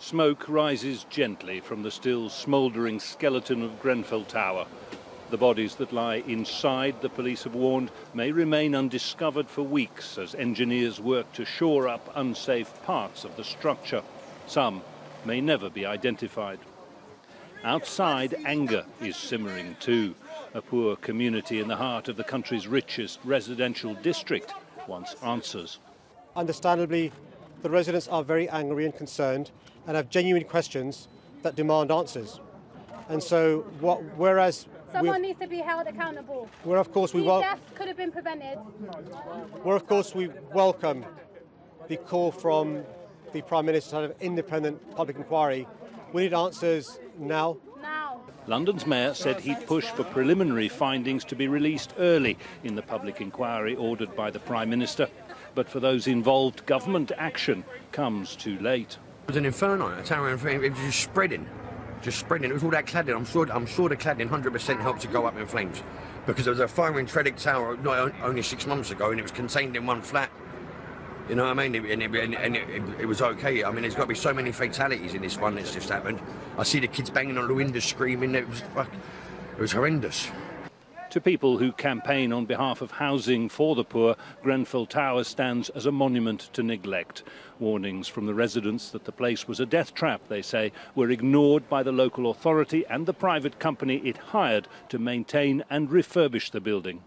Smoke rises gently from the still smouldering skeleton of Grenfell Tower. The bodies that lie inside, the police have warned, may remain undiscovered for weeks as engineers work to shore up unsafe parts of the structure. Some may never be identified. Outside, anger is simmering too. A poor community in the heart of the country's richest residential district wants answers. Understandably, the residents are very angry and concerned and have genuine questions that demand answers. And so, whereas someone needs to be held accountable. Where of course we deaths could have been prevented. Where of course we welcome the call from the Prime Minister to have an independent public inquiry, we need answers now. London's mayor said he'd push for preliminary findings to be released early in the public inquiry ordered by the Prime Minister. But for those involved, government action comes too late. It was an inferno, a tower inferno. It was just spreading. It was all that cladding. I'm sure the cladding 100% helped to go up in flames, because there was a fire in Tredick Tower not only 6 months ago, and it was contained in one flat. You know what I mean? And it was okay. I mean, there's got to be so many fatalities in this one that's just happened. I see the kids banging on the windows, screaming. It was horrendous. To people who campaign on behalf of housing for the poor, Grenfell Tower stands as a monument to neglect. Warnings from the residents that the place was a death trap, they say, were ignored by the local authority and the private company it hired to maintain and refurbish the building.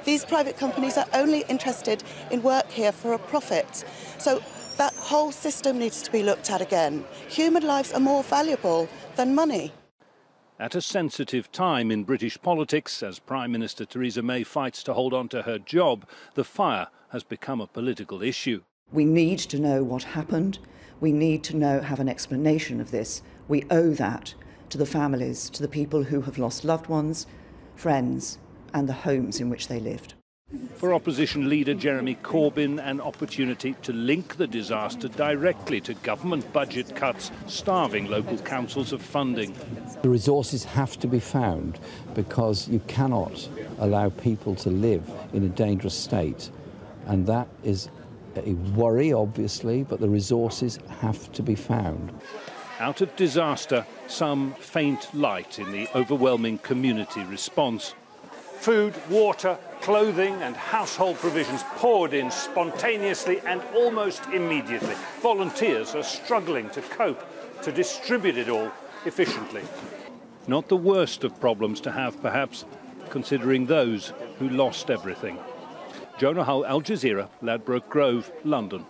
These private companies are only interested in work here for a profit. So that whole system needs to be looked at again. Human lives are more valuable than money. At a sensitive time in British politics, as Prime Minister Theresa May fights to hold on to her job, the fire has become a political issue. We need to know what happened. We need to have an explanation of this. We owe that to the families, to the people who have lost loved ones, friends, and the homes in which they lived. For opposition leader Jeremy Corbyn, an opportunity to link the disaster directly to government budget cuts, starving local councils of funding. The resources have to be found, because you cannot allow people to live in a dangerous state. And that is a worry, obviously, but the resources have to be found. Out of disaster, some faint light in the overwhelming community response. Food, water, clothing and household provisions poured in spontaneously and almost immediately. Volunteers are struggling to cope, to distribute it all efficiently. Not the worst of problems to have, perhaps, considering those who lost everything. Jonah, Al Jazeera, Ladbroke Grove, London.